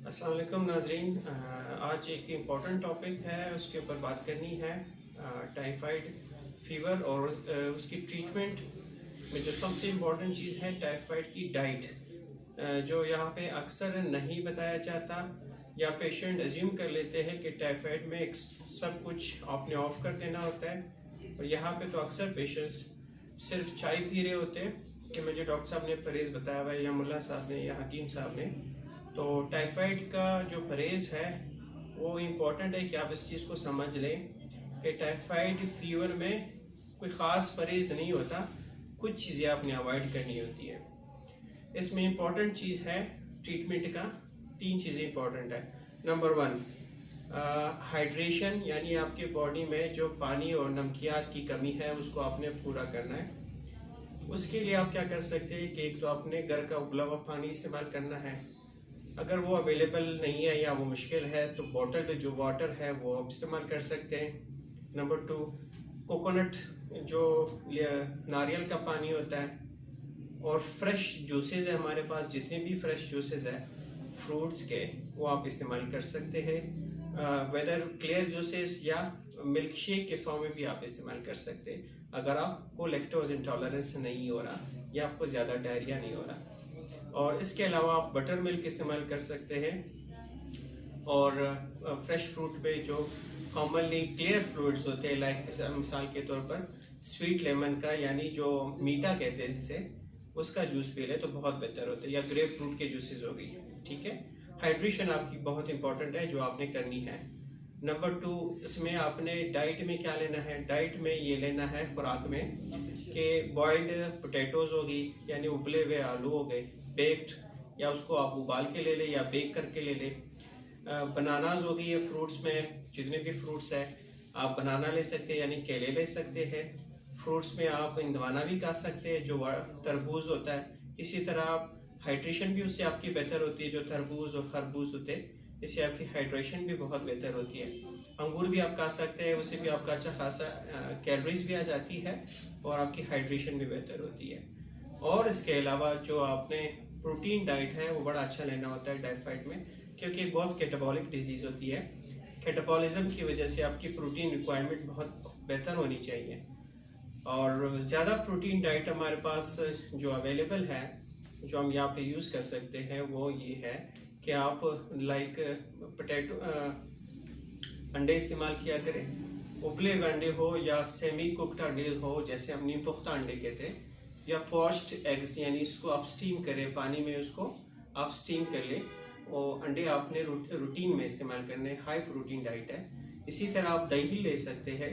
अस्सलाम वालेकुम नाज़रीन। आज एक इम्पॉर्टेंट टॉपिक है, उसके ऊपर बात करनी है। टाइफाइड फीवर और उसकी ट्रीटमेंट में जो सबसे इम्पॉर्टेंट चीज़ है टाइफाइड की डाइट, जो यहाँ पे अक्सर नहीं बताया जाता या पेशेंट अज्यूम कर लेते हैं कि टाइफाइड में सब कुछ आपने ऑफ कर देना होता है। और यहाँ पे तो अक्सर पेशेंट्स सिर्फ चाय पी रहे होते हैं कि मुझे डॉक्टर साहब ने परहेज़ बताया हुआ है या मुल्ला साहब ने या हकीम साहब ने। तो टाइफाइड का जो परहेज़ है वो इम्पॉर्टेंट है कि आप इस चीज़ को समझ लें कि टाइफाइड फीवर में कोई ख़ास परहेज़ नहीं होता, कुछ चीज़ें आपने अवॉइड करनी होती है। इसमें इम्पॉर्टेंट चीज़ है ट्रीटमेंट का, 3 चीज़ें इम्पॉर्टेंट है। नंबर 1 हाइड्रेशन, यानी आपके बॉडी में जो पानी और नमकियात की कमी है उसको आपने पूरा करना है। उसके लिए आप क्या कर सकते हैं कि एक तो आपने घर का उबला हुआ पानी इस्तेमाल करना है। अगर वो अवेलेबल नहीं है या वो मुश्किल है तो बॉटल्ड जो वाटर है वो आप इस्तेमाल कर सकते हैं। नंबर 2 कोकोनट, जो नारियल का पानी होता है, और फ्रेश जूसेस है हमारे पास, जितने भी फ्रेश जूसेस है फ्रूट्स के वो आप इस्तेमाल कर सकते हैं। वेदर क्लियर जूसेस या मिल्क शेक के फॉर्म में भी आप इस्तेमाल कर सकते हैं अगर आपको लैक्टोज इंटॉलरेंस नहीं हो रहा या आपको ज़्यादा डायरिया नहीं हो रहा। और इसके अलावा आप बटर मिल्क इस्तेमाल कर सकते हैं। और फ्रेश फ्रूट पे जो कॉमनली क्लियर फ्रूट्स होते हैं, लाइक मिसाल के तौर पर स्वीट लेमन का, यानी जो मीठा कहते हैं जिसे, उसका जूस पी ले तो बहुत बेहतर होता है, या ग्रेप फ्रूट के जूसेस हो गई। ठीक है, हाइड्रेशन आपकी बहुत इंपॉर्टेंट है जो आपने करनी है। नंबर 2, इसमें आपने डाइट में क्या लेना है? डाइट में ये लेना है खुराक में कि बॉइल्ड पोटैटोज होगी, यानी उबले हुए आलू हो गए, बेक्ड, या उसको आप उबाल के ले लें या बेक करके ले लें। बनानाज होगी, ये फ्रूट्स में जितने भी फ्रूट्स है आप बनाना ले सकते हैं, यानी केले ले सकते हैं। फ्रूट्स में आप इंदवाना भी खा सकते हैं जो तरबूज होता है। इसी तरह आप हाइड्रेशन भी उससे आपकी बेहतर होती है, जो तरबूज और खरबूज होते हैं, इससे आपकी हाइड्रेशन भी बहुत बेहतर होती है। अंगूर भी आप खा सकते हैं, उससे भी आपका अच्छा खासा कैलोरीज भी आ जाती है और आपकी हाइड्रेशन भी बेहतर होती है। और इसके अलावा जो आपने प्रोटीन डाइट है वो बड़ा अच्छा लेना होता है टाइफाइड में, क्योंकि बहुत कैटाबॉलिक डिजीज़ होती है। कैटाबॉलिज्म की वजह से आपकी प्रोटीन रिक्वायरमेंट बहुत बेहतर होनी चाहिए। और ज़्यादा प्रोटीन डाइट हमारे पास जो अवेलेबल है, जो हम यहाँ पे यूज़ कर सकते हैं, वो ये है कि आप लाइक पोटैटो अंडे इस्तेमाल किया करें। उबले हुए अंडे हो या सेमी कुक्ड अंडे हो, जैसे हम नीम पुख्ता अंडे कहते हैं, या पॉच्ड एग्स, यानी इसको आप स्टीम करें, पानी में उसको आप स्टीम कर लें। और अंडे आपने रूटीन में इस्तेमाल करने, हाई प्रोटीन डाइट है। इसी तरह आप दही ले सकते हैं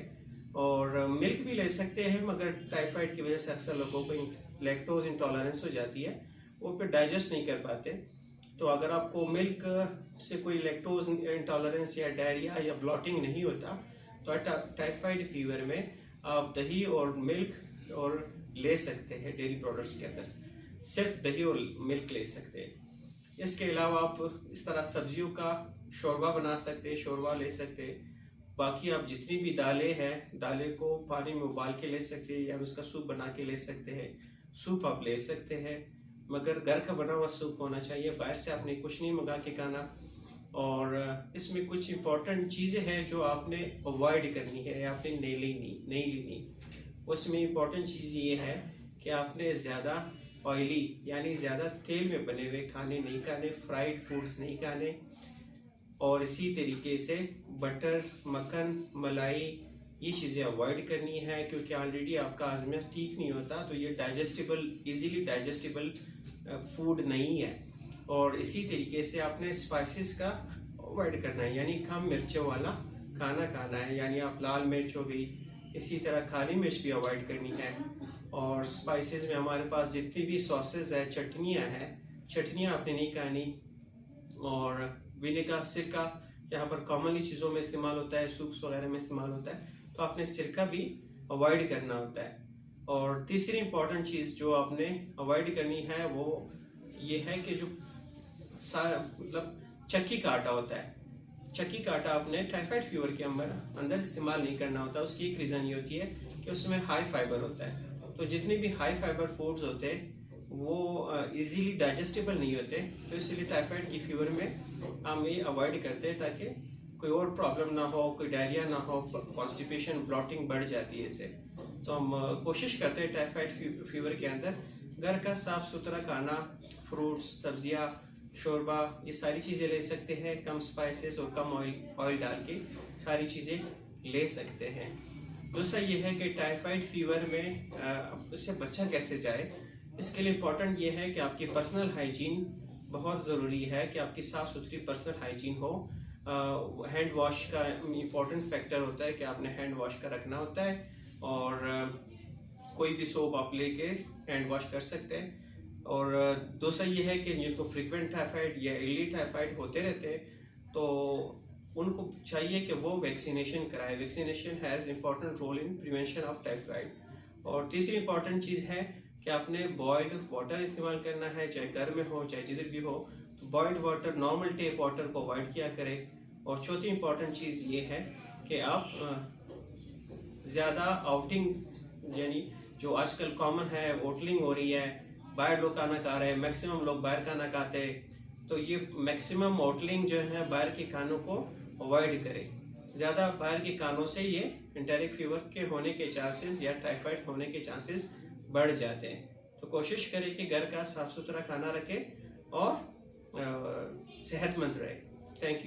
और मिल्क भी ले सकते हैं, मगर टाइफाइड की वजह से अक्सर लोगों को लैक्टोज इंटॉलरेंस हो जाती है, वो फिर डाइजेस्ट नहीं कर पाते। तो अगर आपको मिल्क से कोई लैक्टोज इंटॉलरेंस या डायरिया या ब्लॉटिंग नहीं होता तो टाइफाइड फीवर में आप दही और मिल्क और ले सकते हैं। डेयरी प्रोडक्ट्स के अंदर सिर्फ दही और मिल्क ले सकते हैं। इसके अलावा आप इस तरह सब्जियों का शोरबा बना सकते हैं, शोरबा ले सकते हैं। बाकी आप जितनी भी दालें हैं, दालें को पानी में उबाल के ले सकते हैं या उसका सूप बना के ले सकते हैं। सूप आप ले सकते हैं, मगर घर का बना हुआ सूप होना चाहिए, बाहर से आपने कुछ नहीं मंगा के खाना। और इसमें कुछ इम्पोर्टेंट चीज़ें हैं जो आपने अवॉइड करनी है, आपने नहीं लेनी। उसमें इम्पोर्टेंट चीज़ ये है कि आपने ज़्यादा ऑयली, यानी ज़्यादा तेल में बने हुए खाने नहीं खाने, फ्राइड फूड्स नहीं खाने। और इसी तरीके से बटर, मक्खन, मलाई, ये चीज़ें अवॉइड करनी है, क्योंकि ऑलरेडी आपका हाजमा ठीक नहीं होता, तो ये इजीली डाइजेस्टिबल फूड नहीं है। और इसी तरीके से आपने स्पाइसेस का अवॉइड करना है, यानी कम मिर्चों वाला खाना खाना है, यानी आप लाल मिर्च हो गई, इसी तरह काली मिर्च भी अवॉइड करनी है। और स्पाइसेस में हमारे पास जितनी भी सॉसेस है, चटनियाँ हैं, चटनियाँ आपने नहीं खानी। और विनेगर, सिरका यहाँ पर कॉमनली चीज़ों में इस्तेमाल होता है, सूप्स वगैरह में इस्तेमाल होता है, तो आपने सिरका भी अवॉइड करना होता है। और तीसरी इम्पॉर्टेंट चीज़ जो आपने अवॉइड करनी है वो ये है कि जो मतलब चक्की का आटा होता है, चक्की का आटा आपने टाइफाइड फीवर के अंदर इस्तेमाल नहीं करना होता। उसकी एक रीज़न ये होती है कि उसमें हाई फाइबर होता है। तो जितने भी हाई फाइबर फूड्स होते हैं वो इजीली डाइजेस्टेबल नहीं होते, तो इसलिए टाइफाइड की फीवर में हम ये अवॉइड करते हैं ताकि कोई और प्रॉब्लम ना हो, कोई डायरिया ना हो, कॉन्स्टिपेशन ब्लॉटिंग बढ़ जाती है इससे। तो हम कोशिश करते हैं टाइफाइड फीवर के अंदर घर का साफ सुथरा खाना, फ्रूट्स, सब्जियां, शोरबा, ये सारी चीज़ें ले सकते हैं। कम स्पाइसेस और कम ऑयल डाल के सारी चीज़ें ले सकते हैं। दूसरा ये है कि टाइफाइड फीवर में उससे बचा कैसे जाए, इसके लिए इम्पोर्टेंट ये है कि आपकी पर्सनल हाइजीन बहुत ज़रूरी है, कि आपकी साफ़ सुथरी पर्सनल हाइजीन हो। हैंड वॉश का इम्पोर्टेंट फैक्टर होता है कि आपने हैंड वॉश का रखना होता है, और कोई भी सोप आप लेके हैंड वॉश कर सकते हैं। और दूसरा ये है कि जिनको फ्रीक्वेंट टाइफाइड या इर्ली टाइफाइड होते रहते हैं, तो उनको चाहिए कि वो वैक्सीनेशन कराए। Vaccination has important role in prevention of typhoid. और तीसरी इम्पोर्टेंट चीज़ है कि आपने बॉइल्ड वाटर इस्तेमाल करना है, चाहे घर में हो चाहे जिधर भी हो। तो boiled water, normal tape water को अवॉइड किया करें। और चौथी इम्पोर्टेंट चीज़ ये है कि आप ज़्यादा आउटिंग, यानी जो आजकल कॉमन है, होटलिंग हो रही है, बाहर लोग खाना खा रहे हैं, मैक्सिमम लोग बाहर खाना खाते हैं, तो ये मैक्सिमम होटलिंग जो है बाहर के खानों को अवॉइड करें। ज़्यादा बाहर के खानों से ये एंटेरिक फीवर के होने के चांसेस या टाइफाइड होने के चांसेस बढ़ जाते हैं। तो कोशिश करें कि घर का साफ सुथरा खाना रखें और सेहतमंद रहे। Thank you.